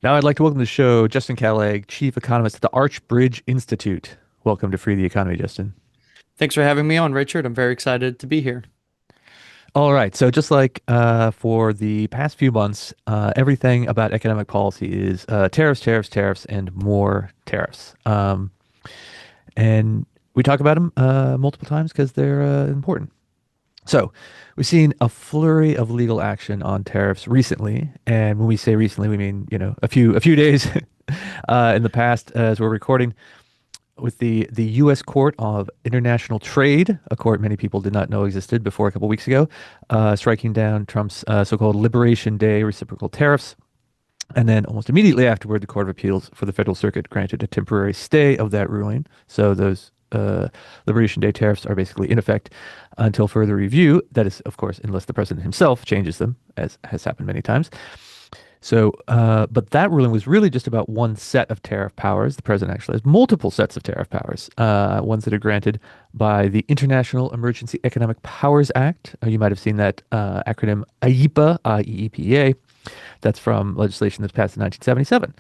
Now I'd like to welcome to the show Justin Callais, Chief Economist at the Archbridge Institute. Welcome to Free the Economy, Justin. Thanks for having me on, Richard. I'm very excited to be here. All right, so just like for the past few months, everything about economic policy is tariffs, tariffs, tariffs, and more tariffs. And we talk about them multiple times because they're important. So we've seen a flurry of legal action on tariffs recently, and when we say recently, we mean a few days in the past as we're recording. With the U.S. Court of International Trade, a court many people did not know existed before a couple weeks ago, striking down Trump's so-called Liberation Day reciprocal tariffs. And then almost immediately afterward, the Court of Appeals for the Federal Circuit granted a temporary stay of that ruling. So those Liberation Day tariffs are basically in effect until further review. That is, of course, unless the president himself changes them, as has happened many times. So, but that ruling was really just about one set of tariff powers. The president actually has multiple sets of tariff powers, ones that are granted by the International Emergency Economic Powers Act. You might have seen that acronym IEEPA, IEEPA. That's from legislation that's passed in 1977.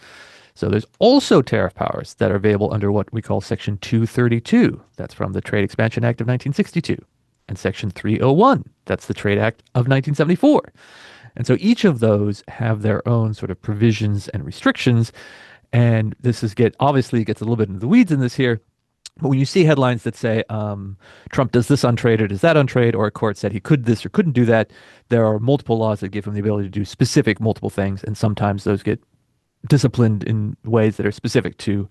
So there's also tariff powers that are available under what we call Section 232. That's from the Trade Expansion Act of 1962. And Section 301. That's the Trade Act of 1974. And so each of those have their own sort of provisions and restrictions. And this is obviously gets a little bit into the weeds in this here. But when you see headlines that say Trump does this on trade or does that on trade, or a court said he could this or couldn't do that, there are multiple laws that give him the ability to do specific multiple things. And sometimes those get disciplined in ways that are specific to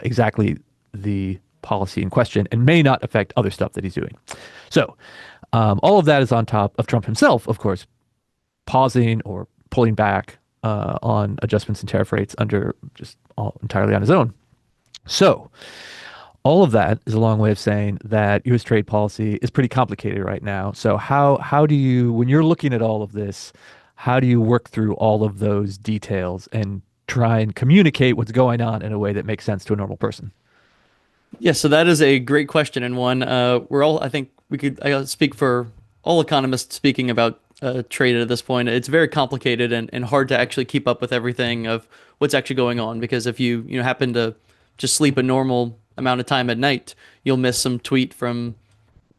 exactly the policy in question and may not affect other stuff that he's doing. So all of that is on top of Trump himself, of course, pausing or pulling back on adjustments in tariff rates under just all entirely on his own. So all of that is a long way of saying that U.S. trade policy is pretty complicated right now. So how do you, when you're looking at all of this, how do you work through all of those details and try and communicate what's going on in a way that makes sense to a normal person? Yeah, so that is a great question and one we're all I think I speak for all economists speaking about trade at this point. It's very complicated and hard to actually keep up with everything of what's actually going on because if you happen to just sleep a normal amount of time at night, you'll miss some tweet from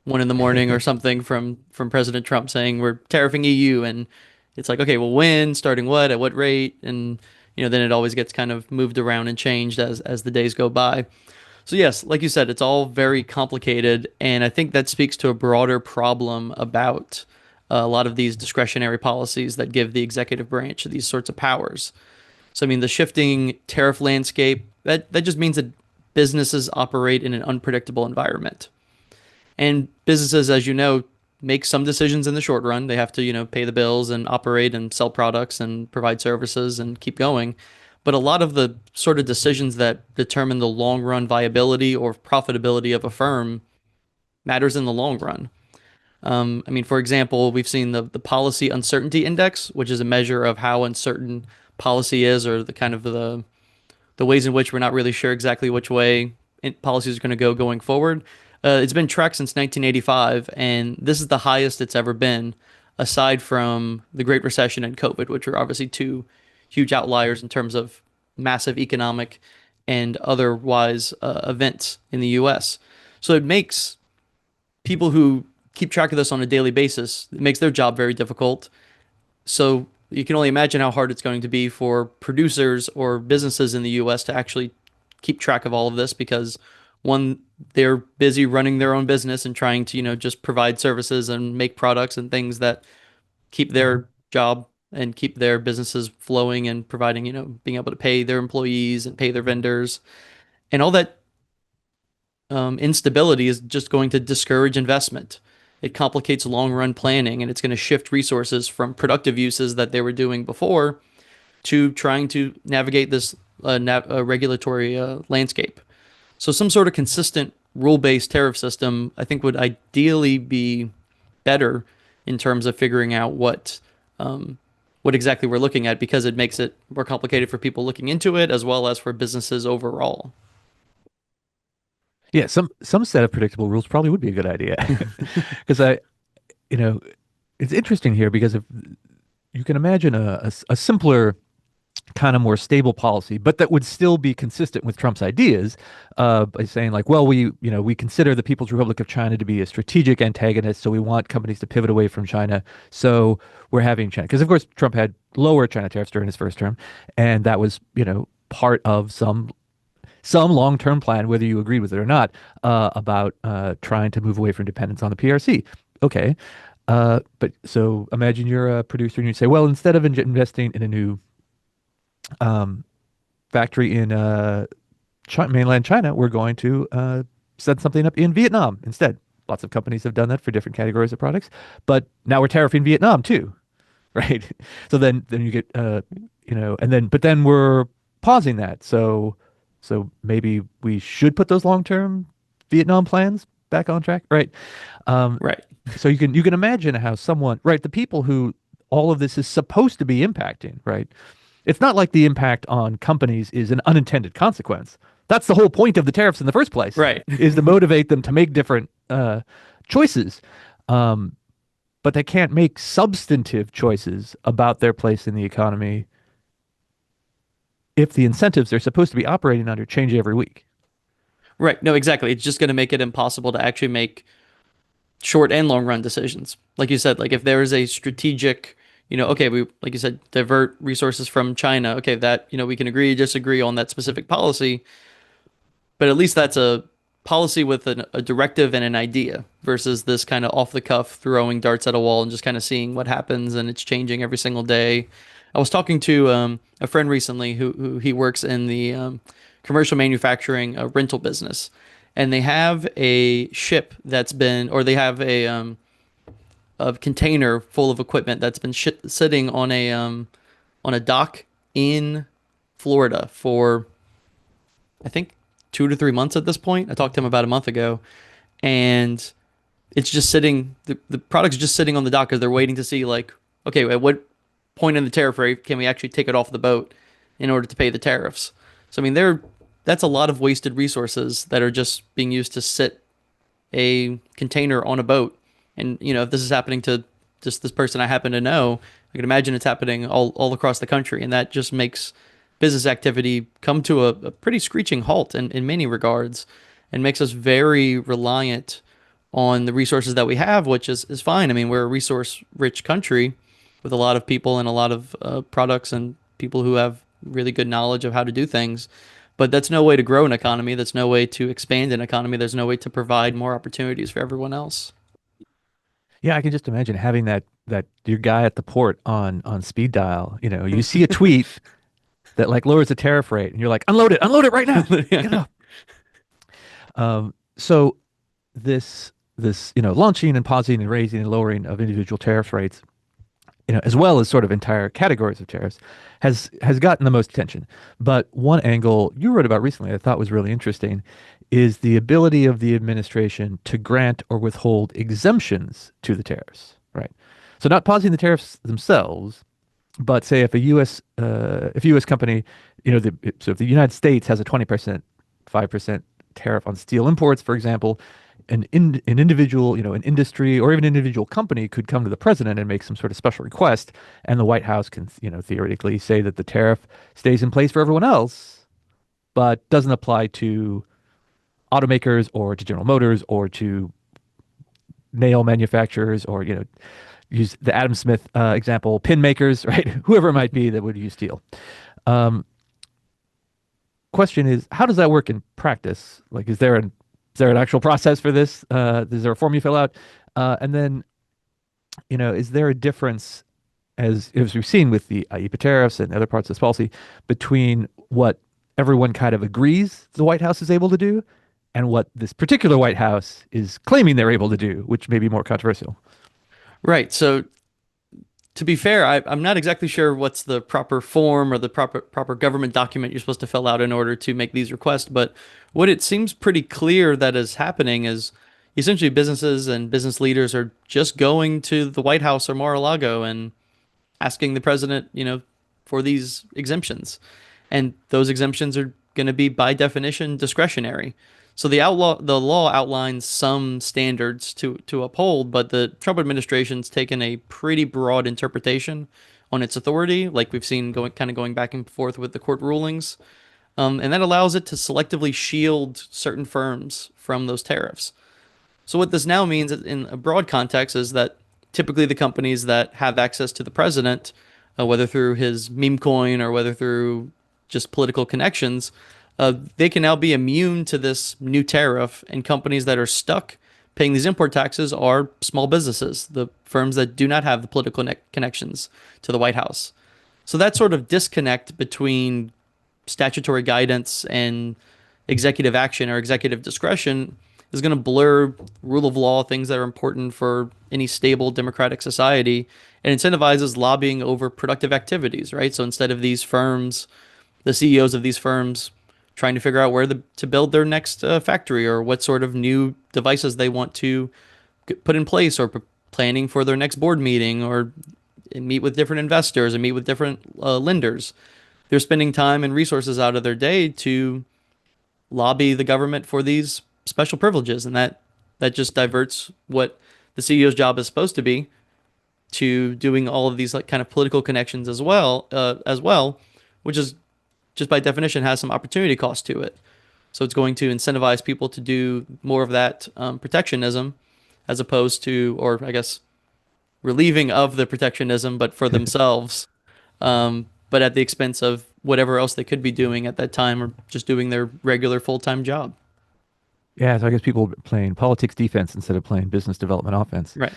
1 in the morning or something from President Trump saying we're tariffing EU and it's like okay, well when, starting what, at what rate, and then it always gets kind of moved around and changed as the days go by. So yes, like you said, it's all very complicated, and I think that speaks to a broader problem about a lot of these discretionary policies that give the executive branch these sorts of powers. So I mean, the shifting tariff landscape that just means that businesses operate in an unpredictable environment. And businesses, as you know, make some decisions in the short run. They have to, pay the bills and operate and sell products and provide services and keep going. But a lot of the sort of decisions that determine the long run viability or profitability of a firm matters in the long run. I mean, for example, we've seen the policy uncertainty index, which is a measure of how uncertain policy is, or the kind of the ways in which we're not really sure exactly which way policies are going to go going forward. It's been tracked since 1985, and this is the highest it's ever been, aside from the Great Recession and COVID, which are obviously two huge outliers in terms of massive economic and otherwise events in the US. So it makes people who keep track of this on a daily basis, it makes their job very difficult. So you can only imagine how hard it's going to be for producers or businesses in the US to actually keep track of all of this because one, they're busy running their own business and trying to, just provide services and make products and things that keep their job and keep their businesses flowing and providing, being able to pay their employees and pay their vendors. And all that instability is just going to discourage investment. It complicates long run planning and it's going to shift resources from productive uses that they were doing before to trying to navigate this regulatory landscape. So, some sort of consistent rule based tariff system, I think, would ideally be better in terms of figuring out what exactly we're looking at because it makes it more complicated for people looking into it as well as for businesses overall. Yeah, some set of predictable rules probably would be a good idea. Because you know, it's interesting here because if you can imagine a simpler kind of more stable policy, but that would still be consistent with Trump's ideas, by saying like, well, we consider the People's Republic of China to be a strategic antagonist, so we want companies to pivot away from China. So we're having China, because of course Trump had lower China tariffs during his first term, and that was part of some long-term plan, whether you agreed with it or not, about trying to move away from dependence on the PRC. Okay. But so imagine you're a producer and you say, well, instead of investing in a new um, factory in mainland China, we're going to set something up in Vietnam instead. Lots of companies have done that for different categories of products, but now we're tariffing Vietnam too, right? So then you get but then we're pausing that. So maybe we should put those long-term Vietnam plans back on track, right? Um, Right. so you can imagine how someone, right, the people who all of this is supposed to be impacting, right? It's not like the impact on companies is an unintended consequence. That's the whole point of the tariffs in the first place, Right. is to motivate them to make different choices. Um, but they can't make substantive choices about their place in the economy if the incentives they're supposed to be operating under change every week. Right. No, exactly. It's just going to make it impossible to actually make short and long run decisions. Like you said, like if there is a strategic, okay, we, like you said, divert resources from China. Okay, that, we can agree, disagree on that specific policy, but at least that's a policy with a directive and an idea versus this kind of off the cuff throwing darts at a wall and just kind of seeing what happens and it's changing every single day. I was talking to a friend recently who he works in the commercial manufacturing rental business, and they have a ship that's been, or they have a container full of equipment that's been sitting on a dock in Florida for I think 2 to 3 months at this point. I talked to him about a month ago, and it's just sitting. The product's just sitting on the dock because they're waiting to see like, okay, at what point in the tariff rate can we actually take it off the boat in order to pay the tariffs? So I mean, that's a lot of wasted resources that are just being used to sit a container on a boat. And if this is happening to just this person I happen to know, I can imagine it's happening all across the country, and that just makes business activity come to a pretty screeching halt in many regards, and makes us very reliant on the resources that we have, which is fine. I mean, we're a resource rich country with a lot of people and a lot of products and people who have really good knowledge of how to do things. But that's no way to grow an economy. That's no way to expand an economy. There's no way to provide more opportunities for everyone else. Yeah, I can just imagine having that your guy at the port on speed dial. You see a tweet that like lowers the tariff rate, and you're like, unload it right now, get it Yeah. up. So this launching and pausing and raising and lowering of individual tariff rates, as well as sort of entire categories of tariffs, has gotten the most attention. But one angle you wrote about recently I thought was really interesting is the ability of the administration to grant or withhold exemptions to the tariffs, right? So not pausing the tariffs themselves, but say if a U.S. company, so if the United States has a 20%, 5% tariff on steel imports, for example, an individual, an industry or even an individual company could come to the president and make some sort of special request, and the White House can, theoretically say that the tariff stays in place for everyone else, but doesn't apply to automakers or to General Motors or to nail manufacturers or, use the Adam Smith example, pin makers, right? Whoever it might be that would use steel. Um, Question is, how does that work in practice? Like, is there an actual process for this? Is there a form you fill out? And then, is there a difference, as we've seen with the IEEPA tariffs and other parts of this policy, between what everyone kind of agrees the White House is able to do and what this particular White House is claiming they're able to do, which may be more controversial? Right. So to be fair, I'm not exactly sure what's the proper form or the proper government document you're supposed to fill out in order to make these requests. But what it seems pretty clear that is happening is essentially businesses and business leaders are just going to the White House or Mar-a-Lago and asking the president, for these exemptions. And those exemptions are going to be by definition discretionary. So the law outlines some standards to uphold, but the Trump administration's taken a pretty broad interpretation on its authority, like we've seen going back and forth with the court rulings. And that allows it to selectively shield certain firms from those tariffs. So what this now means in a broad context is that typically the companies that have access to the president, whether through his meme coin or whether through just political connections, they can now be immune to this new tariff. And companies that are stuck paying these import taxes are small businesses, the firms that do not have the political connections to the White House. So that sort of disconnect between statutory guidance and executive action or executive discretion is going to blur rule of law, things that are important for any stable democratic society, and incentivizes lobbying over productive activities, right? So instead of these firms, the CEOs of these firms trying to figure out to build their next factory or what sort of new devices they want to put in place or planning for their next board meeting or meet with different investors and meet with different lenders. They're spending time and resources out of their day to lobby the government for these special privileges, and that just diverts what the CEO's job is supposed to be to doing all of these like kind of political connections as well, which is just by definition has some opportunity cost to it. So it's going to incentivize people to do more of that protectionism as opposed to, or I guess, relieving of the protectionism, but for themselves, but at the expense of whatever else they could be doing at that time or just doing their regular full-time job. Yeah, so I guess people are playing politics defense instead of playing business development offense. Right.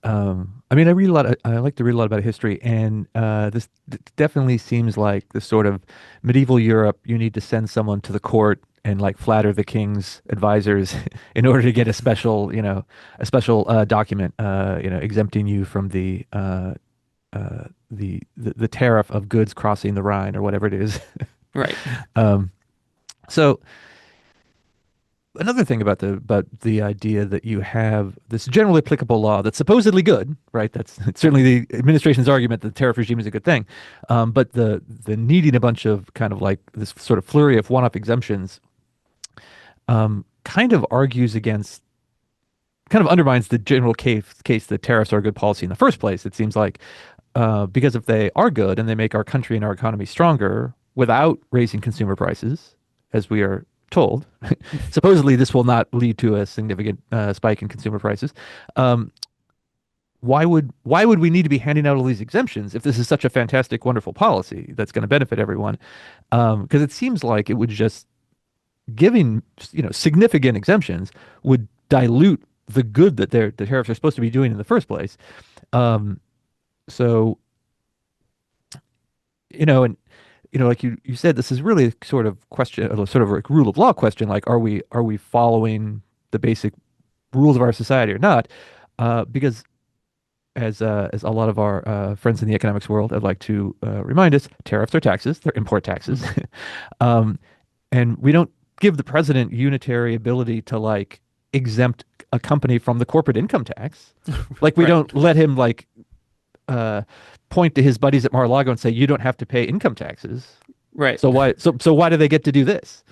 I mean, I read a lot. I like to read a lot about history, and this definitely seems like the sort of medieval Europe. You need to send someone to the court and like flatter the king's advisors in order to get a special, a special document, exempting you from the tariff of goods crossing the Rhine or whatever it is. Right. Um, so. Another thing about the idea that you have this generally applicable law that's supposedly good, right? That's it's certainly the administration's argument that the tariff regime is a good thing, but the needing a bunch of kind of like this sort of flurry of one-off exemptions kind of argues against, kind of undermines the general case that tariffs are a good policy in the first place. It seems like because if they are good and they make our country and our economy stronger without raising consumer prices, as we are told. Supposedly, this will not lead to a significant spike in consumer prices. Why would we need to be handing out all these exemptions if this is such a fantastic, wonderful policy that's going to benefit everyone? Because it seems like it would just giving significant exemptions would dilute the good that the tariffs are supposed to be doing in the first place. So and like you said, this is really a sort of question, a sort of a rule of law question. Like, are we following the basic rules of our society or not? Because as a lot of our friends in the economics world, I'd like to remind us, tariffs are taxes. They're import taxes, and we don't give the president unitary ability to like exempt a company from the corporate income tax. Like we Right. don't let him like point to his buddies at Mar-a-Lago and say, you don't have to pay income taxes. Right. So why do they get to do this?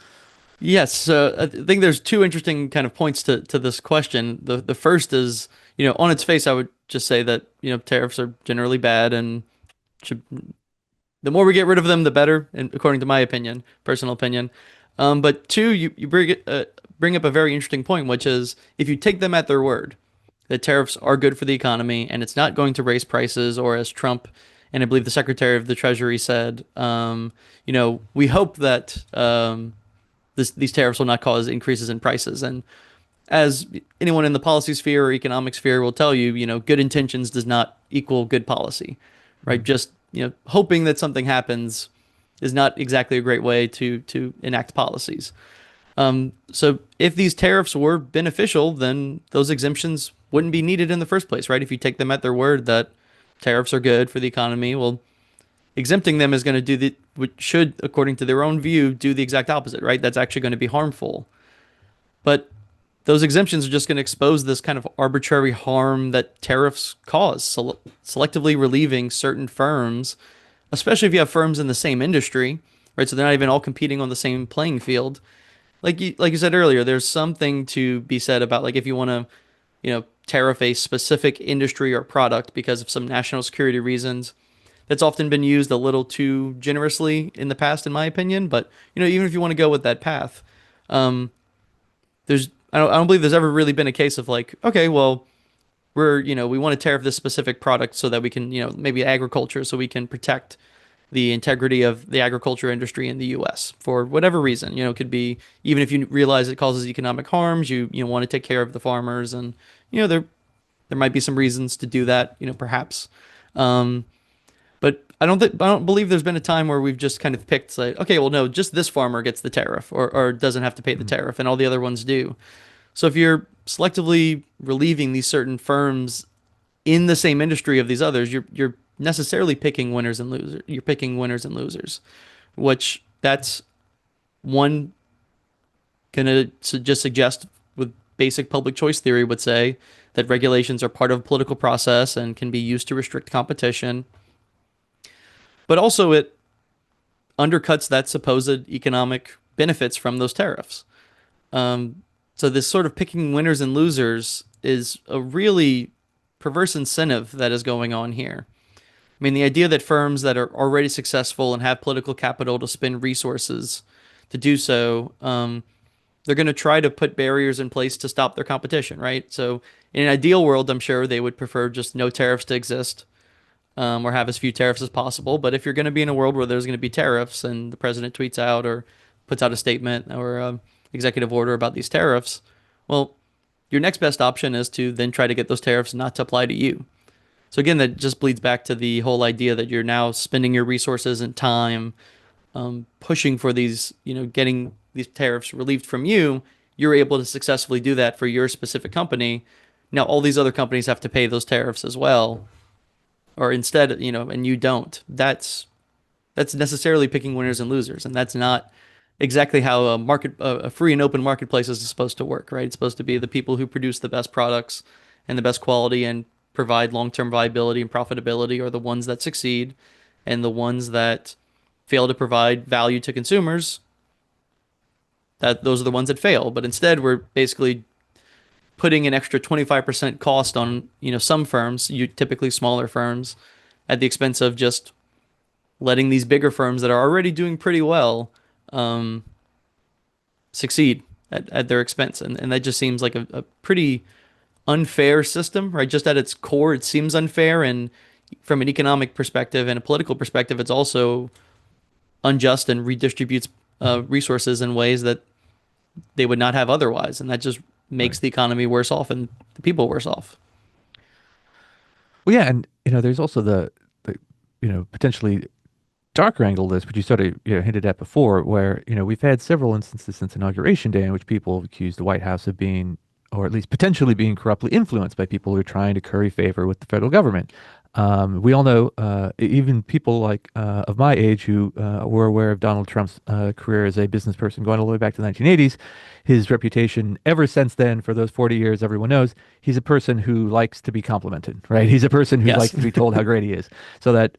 Yes. So I think there's two interesting kind of points to this question. The first is, on its face, I would just say that, tariffs are generally bad and should, the more we get rid of them, the better, and according to my opinion, personal opinion. But two, you bring up a very interesting point, which is if you take them at their word, that tariffs are good for the economy and it's not going to raise prices, or as Trump and I believe the Secretary of the Treasury said, we hope that these tariffs will not cause increases in prices. And as anyone in the policy sphere or economic sphere will tell you, good intentions does not equal good policy, right? Mhm. Just, hoping that something happens is not exactly a great way to enact policies. So if these tariffs were beneficial, then those exemptions wouldn't be needed in the first place, right? If you take them at their word that tariffs are good for the economy, well, exempting them is going to which should, according to their own view, do the exact opposite, right? That's actually going to be harmful. But those exemptions are just going to expose this kind of arbitrary harm that tariffs cause, selectively relieving certain firms, especially if you have firms in the same industry, right? So they're not even all competing on the same playing field. Like you said earlier, there's something to be said about like if you want to, tariff a specific industry or product because of some national security reasons, that's often been used a little too generously in the past, in my opinion. But even if you want to go with that path, um, there's I don't believe there's ever really been a case of like, okay, well, we want to tariff this specific product so that we can, maybe agriculture, so we can protect the integrity of the agriculture industry in the US for whatever reason. It could be even if you realize it causes economic harms, you want to take care of the farmers, and there might be some reasons to do that, perhaps. Um, but I don't believe there's been a time where we've just kind of picked like, okay, well, no, just this farmer gets the tariff, or doesn't have to pay the Mhm. tariff, and all the other ones do. So if you're selectively relieving these certain firms in the same industry of these others, you're necessarily picking winners and losers. You're picking winners and losers, which that's one gonna just suggest with basic public choice theory would say that regulations are part of a political process and can be used to restrict competition, but also it undercuts that supposed economic benefits from those tariffs. Um, so this sort of picking winners and losers is a really perverse incentive that is going on here. I mean, the idea that firms that are already successful and have political capital to spend resources to do so, they're going to try to put barriers in place to stop their competition, right? So, in an ideal world, I'm sure they would prefer just no tariffs to exist, or have as few tariffs as possible. But if you're going to be in a world where there's going to be tariffs and the president tweets out or puts out a statement or executive order about these tariffs, well, your next best option is to then try to get those tariffs not to apply to you. So again, that just bleeds back to the whole idea that you're now spending your resources and time pushing for these, getting these tariffs relieved from you. You're able to successfully do that for your specific company. Now, all these other companies have to pay those tariffs as well, or instead, and you don't. That's necessarily picking winners and losers, and that's not exactly how a free and open marketplace is supposed to work, right? It's supposed to be the people who produce the best products and the best quality and provide long-term viability and profitability are the ones that succeed, and the ones that fail to provide value to consumers, that those are the ones that fail. But instead, we're basically putting an extra 25% cost on, some firms, you typically smaller firms, at the expense of just letting these bigger firms that are already doing pretty well um, succeed at their expense. And that just seems like a pretty unfair system, right? Just at its core, it seems unfair. And from an economic perspective and a political perspective, it's also unjust and redistributes Mhm. resources in ways that they would not have otherwise. And that just Right. makes the economy worse off and the people worse off. Well, yeah, and there's also the potentially darker angle of this, which you sort of hinted at before, where we've had several instances since Inauguration Day in which people have accused the White House of being, or at least potentially being, corruptly influenced by people who are trying to curry favor with the federal government. We all know, even people like of my age who were aware of Donald Trump's career as a business person going all the way back to the 1980s, his reputation ever since then, for those 40 years, everyone knows he's a person who likes to be complimented, right? He's a person who Yes. likes to be told how great he is, so that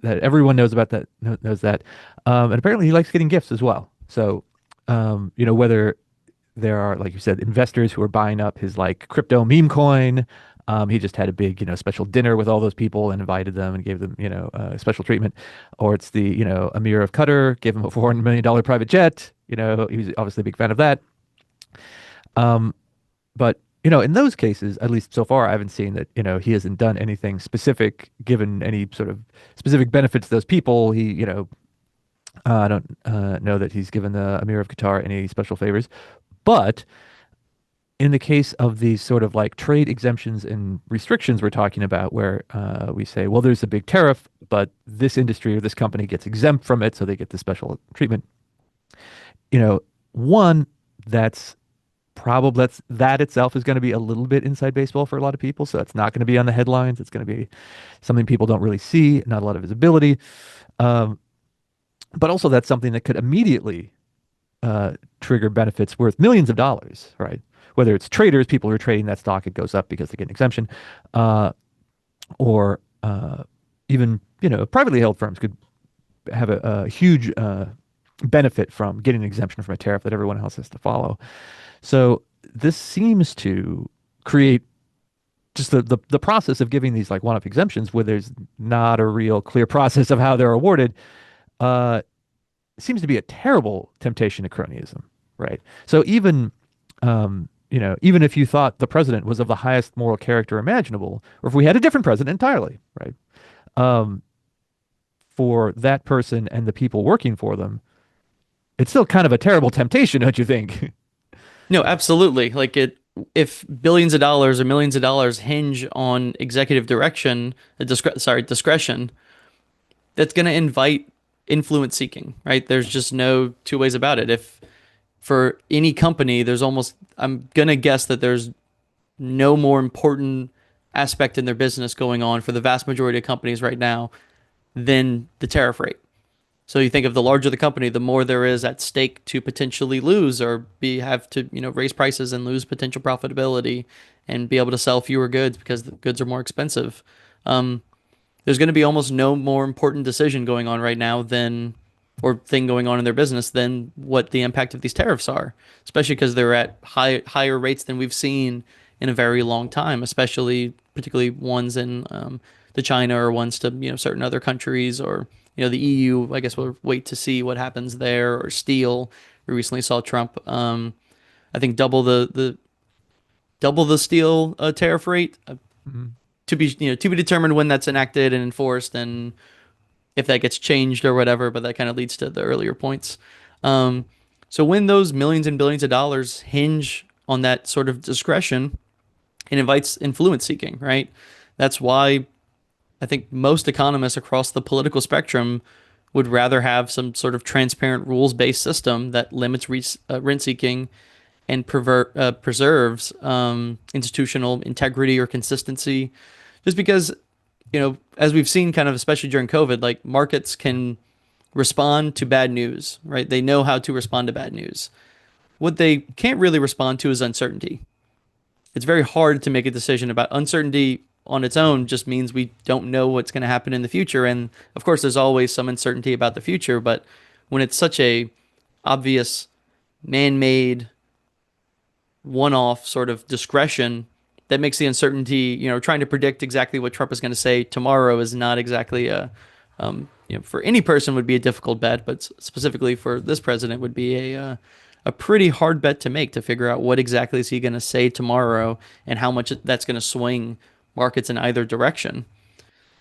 everyone knows about that, knows that, and apparently he likes getting gifts as well. So, whether there are, like you said, investors who are buying up his like crypto meme coin. He just had a big, special dinner with all those people and invited them and gave them, special treatment. Or it's the, Emir of Qatar, gave him a $400 million private jet. He was obviously a big fan of that. Um, but, in those cases, at least so far, I haven't seen that, he hasn't done anything specific, given any sort of specific benefits to those people. He, I don't know that he's given the Emir of Qatar any special favors. But in the case of these sort of like trade exemptions and restrictions we're talking about, where we say, well, there's a big tariff, but this industry or this company gets exempt from it, so they get the special treatment. One, that's probably that itself is going to be a little bit inside baseball for a lot of people. So it's not going to be on the headlines. It's going to be something people don't really see, not a lot of visibility. Um, but also that's something that could immediately trigger benefits worth millions of dollars, right? Whether it's traders, people who are trading that stock, it goes up because they get an exemption, uh, or even privately held firms could have a huge benefit from getting an exemption from a tariff that everyone else has to follow. So this seems to create just the process of giving these like one-off exemptions where there's not a real clear process of how they're awarded uh, seems to be a terrible temptation to cronyism, right? So even if you thought the president was of the highest moral character imaginable, or if we had a different president entirely, right? Um, for that person and the people working for them, it's still kind of a terrible temptation, don't you think? No, absolutely. Like it, if billions of dollars or millions of dollars hinge on executive direction, discretion, that's going to invite influence seeking, right? There's just no two ways about it. If for any company, I'm going to guess that there's no more important aspect in their business going on for the vast majority of companies right now than the tariff rate. So you think of the larger the company, the more there is at stake to potentially lose or have to, raise prices and lose potential profitability and be able to sell fewer goods because the goods are more expensive. Um, there's going to be almost no more important decision going on right now than or thing going on in their business than what the impact of these tariffs are, especially because they're at higher rates than we've seen in a very long time, especially particularly ones in to China or ones to certain other countries or the EU. I guess we'll wait to see what happens there or steel. We recently saw Trump, I think double the steel tariff rate Mhm. to be determined when that's enacted and enforced and if that gets changed or whatever, but that kind of leads to the earlier points. Um, so when those millions and billions of dollars hinge on that sort of discretion, it invites influence seeking, right? That's why I think most economists across the political spectrum would rather have some sort of transparent rules-based system that limits rent seeking and preserves institutional integrity or consistency. Just because as we've seen kind of especially during COVID, like markets can respond to bad news, right? They know how to respond to bad news. What they can't really respond to is uncertainty. It's very hard to make a decision about uncertainty on its own just means we don't know what's going to happen in the future. And of course, there's always some uncertainty about the future, but when it's such a obvious man-made one-off sort of discretion that makes the uncertainty, trying to predict exactly what Trump is going to say tomorrow is not exactly for any person would be a difficult bet, but specifically for this president would be a pretty hard bet to make to figure out what exactly is he going to say tomorrow and how much that's going to swing markets in either direction.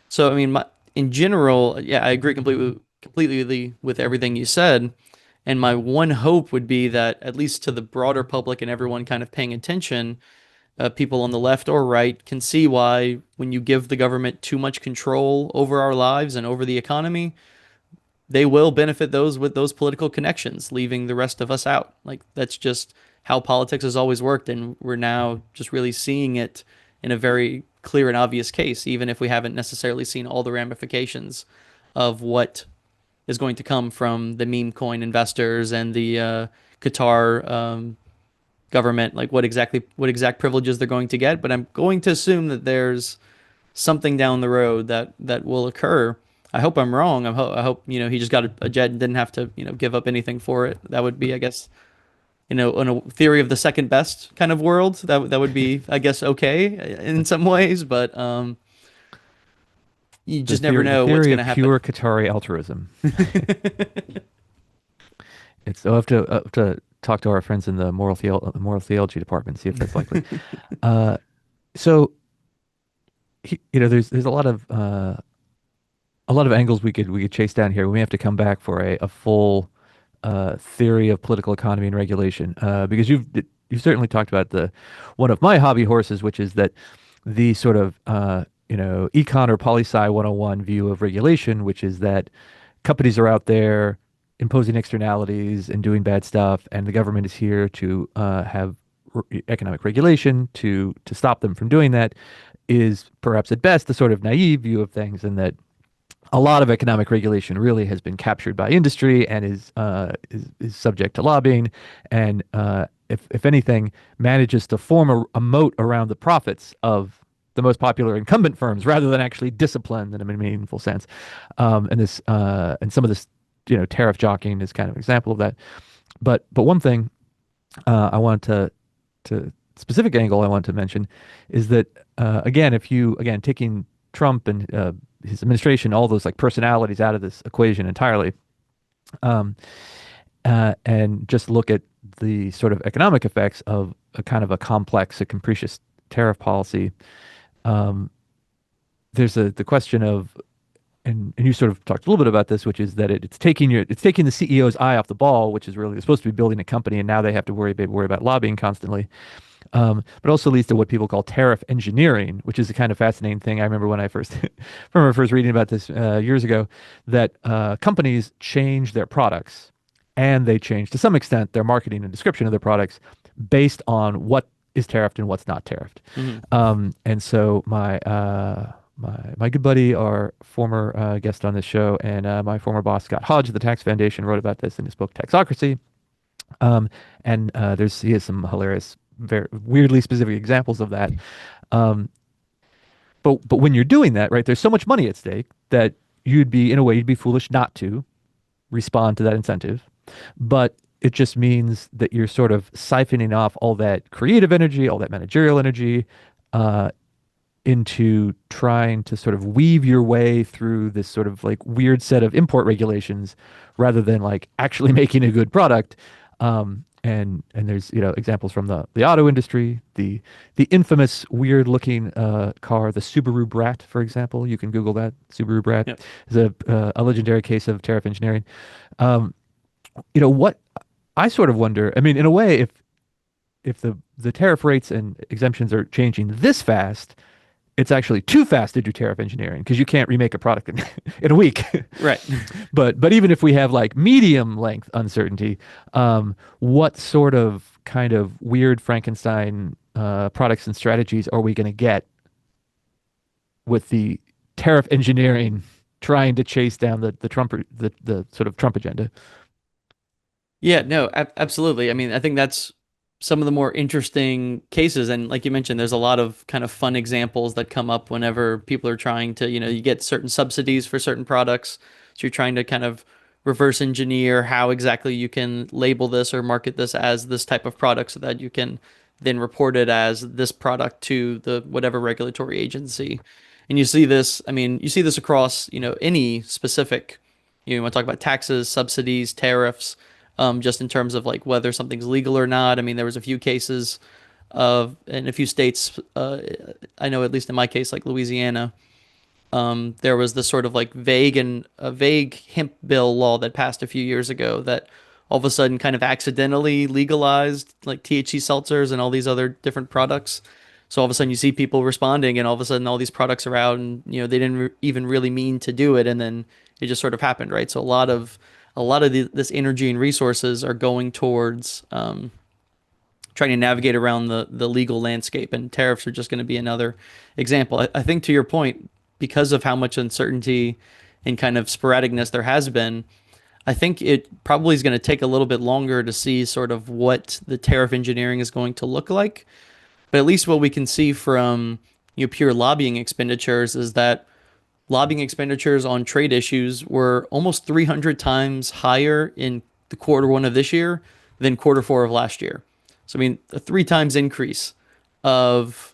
So, I mean, in general, yeah, I agree completely with everything you said. And my one hope would be that, at least to the broader public and everyone kind of paying attention, people on the left or right can see why, when you give the government too much control over our lives and over the economy, they will benefit those with those political connections, leaving the rest of us out. Like, that's just how politics has always worked. And we're now just really seeing it in a very clear and obvious case, even if we haven't necessarily seen all the ramifications of what is going to come from the meme coin investors and the Qatar government, like what exact privileges they're going to get. But I'm going to assume that there's something down the road that will occur. I hope I'm wrong. I hope he just got a jet and didn't have to give up anything for it. That would be, I guess, in a theory of the second best kind of world. That would be, I guess, okay in some ways, but you just never The know what's theory going of to happen. pure Qatari altruism. I'll have to talk to our friends in the moral theology department, see if that's likely. Uh, so there's a lot of angles we could chase down here. We may have to come back for a full theory of political economy and regulation, because you've certainly talked about the one of my hobby horses, which is that the sort of econ or poli sci 101 view of regulation, which is that companies are out there imposing externalities and doing bad stuff, and the government is here to have economic regulation to stop them from doing that, is perhaps at best the sort of naive view of things, and that a lot of economic regulation really has been captured by industry and is subject to lobbying, and if anything, manages to form a moat around the profits of the most popular incumbent firms rather than actually discipline in a meaningful sense. And some of this, tariff jockeying is kind of an example of that. But one thing I wanted to specific angle I want to mention is that again, if you again taking Trump and his administration, all those like personalities out of this equation entirely, um, and just look at the sort of economic effects of a kind of a complex, a capricious tariff policy. Um, there's the question of and you sort of talked a little bit about this, which is that it's taking the CEO's eye off the ball, which is really they're supposed to be building a company, and now they have to worry about lobbying constantly. But also leads to what people call tariff engineering, which is a kind of fascinating thing. I remember when I first remember first reading about this years ago, that companies change their products and they change to some extent their marketing and description of their products based on what is tariffed and what's not tariffed. Hmm. And so my good buddy, our former guest on this show, and my former boss Scott Hodge of the Tax Foundation wrote about this in his book Taxocracy. And he has some hilarious, very weirdly specific examples of that. Um, but when you're doing that, right, there's so much money at stake that in a way, you'd be foolish not to respond to that incentive. But it just means that you're sort of siphoning off all that creative energy, all that managerial energy, uh, into trying to sort of weave your way through this sort of like weird set of import regulations rather than like actually making a good product. And there's examples from the auto industry, the infamous weird looking car, the Subaru Brat, for example. You can Google that. Subaru Brat Yep. is a legendary case of tariff engineering. Um, what I sort of wonder. I mean, in a way, if the tariff rates and exemptions are changing this fast, it's actually too fast to do tariff engineering because you can't remake a product in a week. Right. But even if we have like medium length uncertainty, what sort of kind of weird Frankenstein products and strategies are we going to get with the tariff engineering trying to chase down the Trump the sort of Trump agenda? Yeah, no, absolutely. I mean, I think that's some of the more interesting cases. And like you mentioned, there's a lot of kind of fun examples that come up whenever people are trying to, you get certain subsidies for certain products. So you're trying to kind of reverse engineer how exactly you can label this or market this as this type of product so that you can then report it as this product to the whatever regulatory agency. And you see this, I mean, you see this across, any specific, you want to talk about taxes, subsidies, tariffs, just in terms of like whether something's legal or not. I mean, there was a few cases in a few states, I know at least in my case, like Louisiana, there was this sort of like vague hemp bill law that passed a few years ago that all of a sudden kind of accidentally legalized like THC seltzers and all these other different products. So all of a sudden you see people responding, and all of a sudden all these products are out, and they didn't even really mean to do it, and then it just sort of happened, right? So a lot of this energy and resources are going towards trying to navigate around the legal landscape, and tariffs are just going to be another example. I think to your point, because of how much uncertainty and kind of sporadicness there has been, I think it probably is going to take a little bit longer to see sort of what the tariff engineering is going to look like. But at least what we can see from pure lobbying expenditures is that lobbying expenditures on trade issues were almost 300 times higher in the quarter one of this year than quarter four of last year. So, I mean, a three times increase of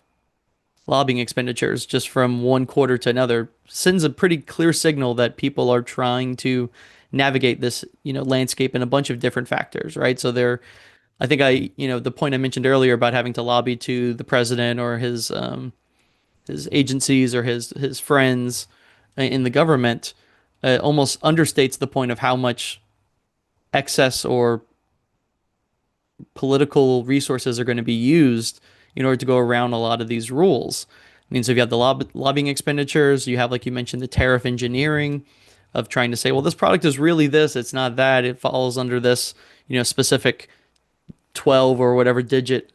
lobbying expenditures just from one quarter to another sends a pretty clear signal that people are trying to navigate this, landscape in a bunch of different factors, right? So I think the point I mentioned earlier about having to lobby to the president or his agencies or his friends in the government almost understates the point of how much excess or political resources are going to be used in order to go around a lot of these rules. I mean, so if you have the lobbying expenditures, you have, like you mentioned, the tariff engineering of trying to say, well, this product is really this, it's not that, it falls under this, specific 12 or whatever digit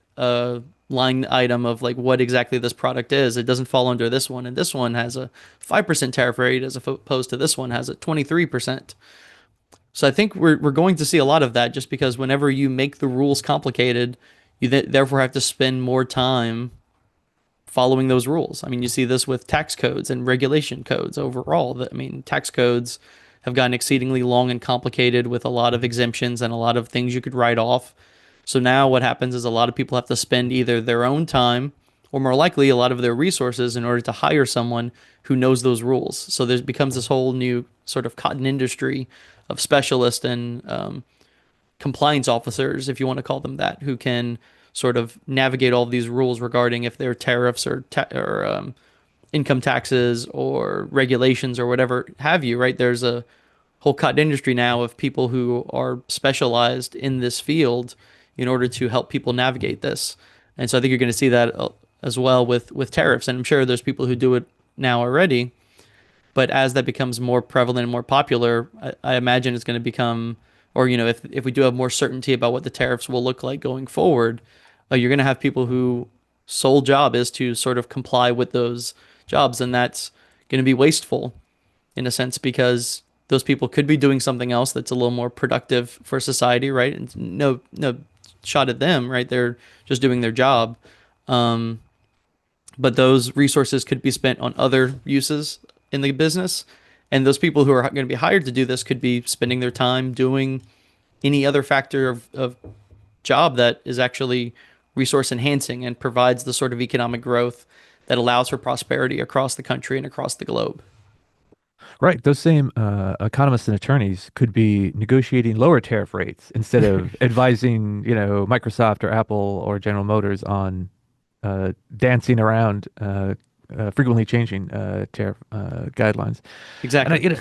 line item of like what exactly this product is. It doesn't fall under this one, and this one has a 5% tariff rate as opposed to this one has a 23%. So I think we're going to see a lot of that, just because whenever you make the rules complicated, you therefore have to spend more time following those rules. I mean, you see this with tax codes and regulation codes overall. I mean, tax codes have gotten exceedingly long and complicated with a lot of exemptions and a lot of things you could write off. So now what happens is a lot of people have to spend either their own time or more likely a lot of their resources in order to hire someone who knows those rules. So there becomes this whole new sort of cotton industry of specialists and compliance officers, if you want to call them that, who can sort of navigate all of these rules regarding if they're tariffs or income taxes or regulations or whatever have you, right? There's a whole cotton industry now of people who are specialized in this field in order to help people navigate this. And so I think you're going to see that as well with tariffs. And I'm sure there's people who do it now already, but as that becomes more prevalent and more popular, I imagine it's going to become, or if we do have more certainty about what the tariffs will look like going forward, you're going to have people who sole job is to sort of comply with those jobs, and that's going to be wasteful in a sense because those people could be doing something else that's a little more productive for society, right? And no shot at them, right? They're just doing their job. Um, but those resources could be spent on other uses in the business. And those people who are going to be hired to do this could be spending their time doing any other factor of job that is actually resource enhancing and provides the sort of economic growth that allows for prosperity across the country and across the globe. Right. Those same economists and attorneys could be negotiating lower tariff rates instead of advising, Microsoft or Apple or General Motors on dancing around frequently changing tariff guidelines. And Exactly.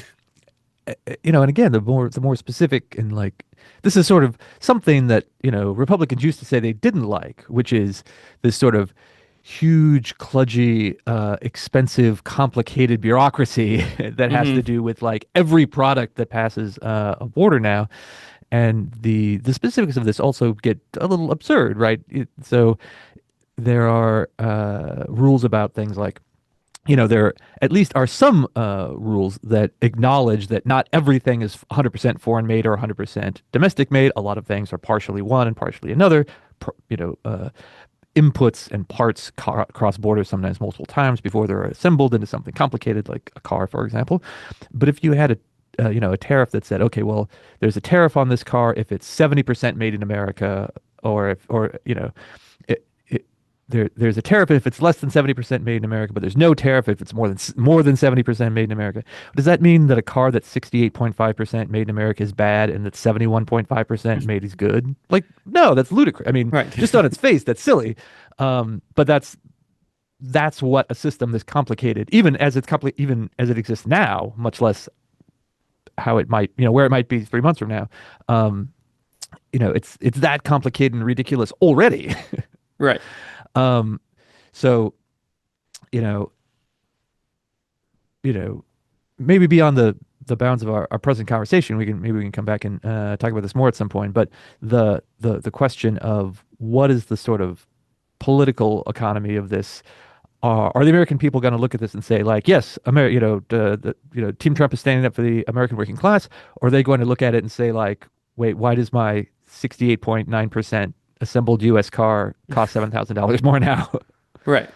and again, the more specific and like this is sort of something that Republicans used to say they didn't like, which is this sort of huge, kludgy, expensive, complicated bureaucracy that has to Hmm. do with like every product that passes a border now. And the specifics of this also get a little absurd, right? So there are rules about things like there at least are some rules that acknowledge that not everything is 100% foreign made or 100% domestic made. A lot of things are partially one and partially another. You know, inputs and parts cross borders sometimes multiple times before they're assembled into something complicated, like a car, for example. But if you had a tariff that said, okay, well, there's a tariff on this car if it's 70% made in America, or if, or there's a tariff if it's less than 70% made in America, but there's no tariff if it's more than 70% made in America. Does that mean that a car that's 68.5% made in America is bad and that 71.5% made is good? Like, no, that's ludicrous. I mean, Right. just on its face, that's silly. But that's what a system this complicated, even as it exists now, much less how it might, where it might be 3 months from now. Um, it's that complicated and ridiculous already. Right. Um, so, you know, you know, maybe beyond the bounds of our present conversation, we can come back and talk about this more at some point. But the question of what is the sort of political economy of this? Are the American people going to look at this and say, like, yes, Team Trump is standing up for the American working class? Or are they going to look at it and say, like, wait, why does my 68.9% assembled U.S. car cost $7,000 more now? Right.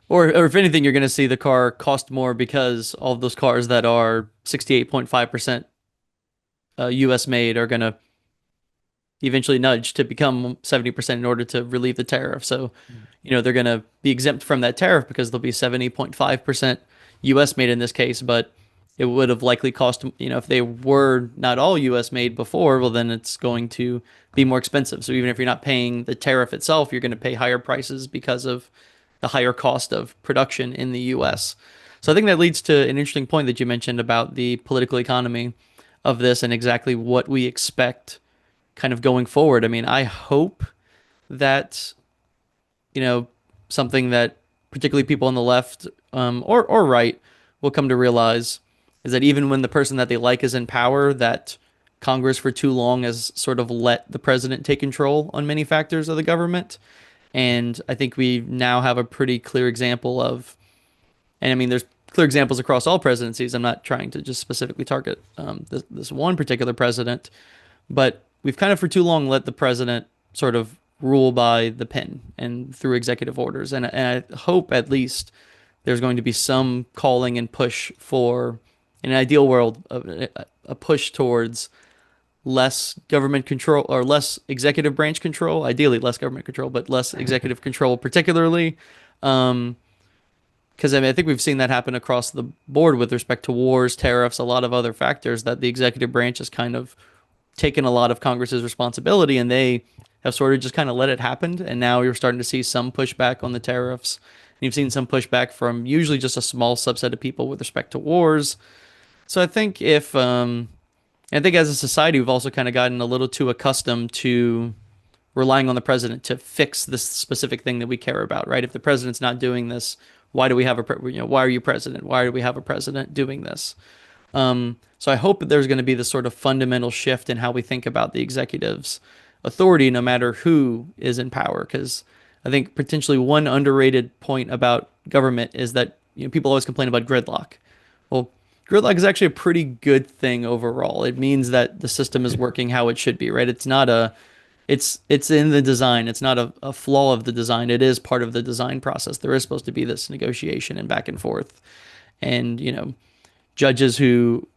Or if anything, you're going to see the car cost more because all of those cars that are 68.5% US made are going to eventually nudge to become 70% in order to relieve the tariff. So, they're going to be exempt from that tariff because they'll be 70.5% US made in this case, but it would have likely cost, if they were not all US made before, well, then it's going to be more expensive. So even if you're not paying the tariff itself, you're going to pay higher prices because of the higher cost of production in the US. So I think that leads to an interesting point that you mentioned about the political economy of this and exactly what we expect kind of going forward. I mean, I hope that, you know, something that particularly people on the left or right will come to realize is that even when the person that they like is in power, that Congress for too long has sort of let the president take control on many factors of the government. And I think we now have a pretty clear example of, and I mean, there's clear examples across all presidencies. I'm not trying to just specifically target this one particular president, but we've kind of for too long let the president sort of rule by the pen and through executive orders. And I hope at least there's going to be some calling and push for, in an ideal world, a push towards less government control or less executive branch control, ideally less government control, but less executive control, particularly. Um, because I mean, I think we've seen that happen across the board with respect to wars, tariffs, a lot of other factors that the executive branch has kind of taken a lot of Congress's responsibility and they have sort of just kind of let it happen. And now you're starting to see some pushback on the tariffs. And you've seen some pushback from usually just a small subset of people with respect to wars. So I think as a society, we've also kind of gotten a little too accustomed to relying on the president to fix this specific thing that we care about, right? If the president's not doing this, why do we have why are you president? Why do we have a president doing this? So I hope that there's going to be this sort of fundamental shift in how we think about the executive's authority, no matter who is in power. Because I think potentially one underrated point about government is that people always complain about gridlock. Well, gridlock is actually a pretty good thing overall. It means that the system is working how it should be, right? It's not a it's in the design. It's not a flaw of the design. It is part of the design process. There is supposed to be this negotiation and back and forth. And, judges who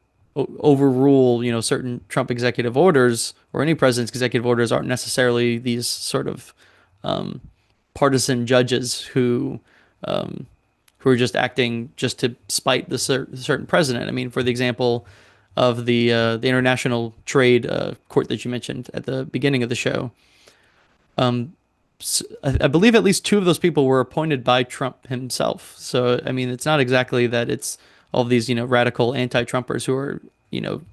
overrule, certain Trump executive orders or any president's executive orders aren't necessarily these sort of um, partisan judges who are just acting just to spite the certain president. I mean, for the example of the international trade court that you mentioned at the beginning of the show, um, I believe at least two of those people were appointed by Trump himself. So I mean, it's not exactly that it's all these radical anti-Trumpers who are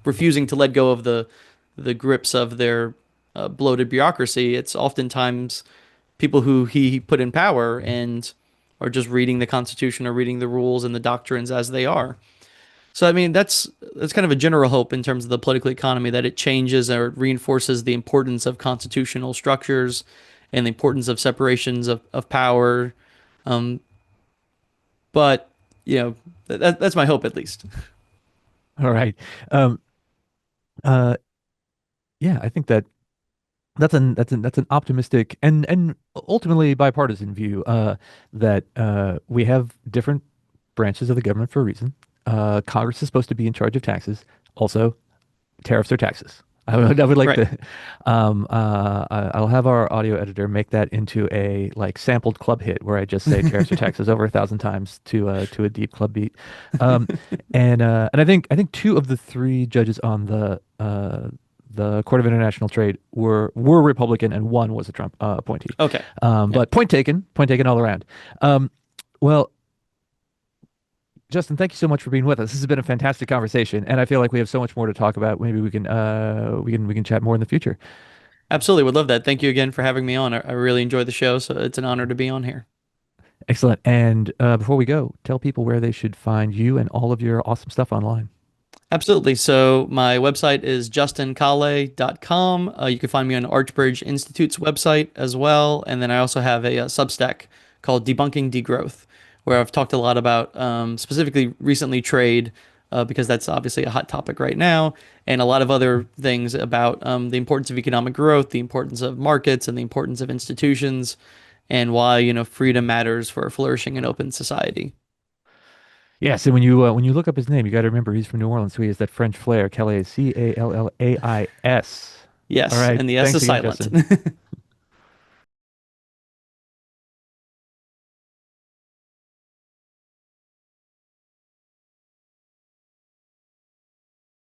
refusing to let go of the grips of their bloated bureaucracy. It's oftentimes people who he put in power and are just reading the Constitution or reading the rules and the doctrines as they are. So I mean, that's kind of a general hope in terms of the political economy that it changes or reinforces the importance of constitutional structures and the importance of separations of power. Um, but that's my hope at least. All right. Um, uh, yeah, I think that's an optimistic and ultimately bipartisan view. That we have different branches of the government for a reason. Congress is supposed to be in charge of taxes. Also, tariffs are taxes. I would like Right. to. I'll have our audio editor make that into a like sampled club hit where I just say tariffs are taxes over 1,000 times to a deep club beat. Um, and I think two of the three judges on the Court of International Trade were Republican and one was a Trump appointee. Okay. Yeah. But point taken all around. Um, well, Justin, thank you so much for being with us. This has been a fantastic conversation, and I feel like we have so much more to talk about. Maybe we can chat more in the future. Absolutely. Would love that. Thank you again for having me on. I really enjoyed the show, so it's an honor to be on here. Excellent. And before we go, tell people where they should find you and all of your awesome stuff online. Absolutely. So my website is justincallais.com. You can find me on Archbridge Institute's website as well. And then I also have a Substack called Debunking Degrowth, where I've talked a lot about specifically recently trade, because that's obviously a hot topic right now, and a lot of other things about the importance of economic growth, the importance of markets, and the importance of institutions, and why, freedom matters for a flourishing and open society. Yes, and when you look up his name, you got to remember he's from New Orleans, so he has that French flair. Calais, Callais. All Yes, right. and the S Thanks is again, silent. Justin.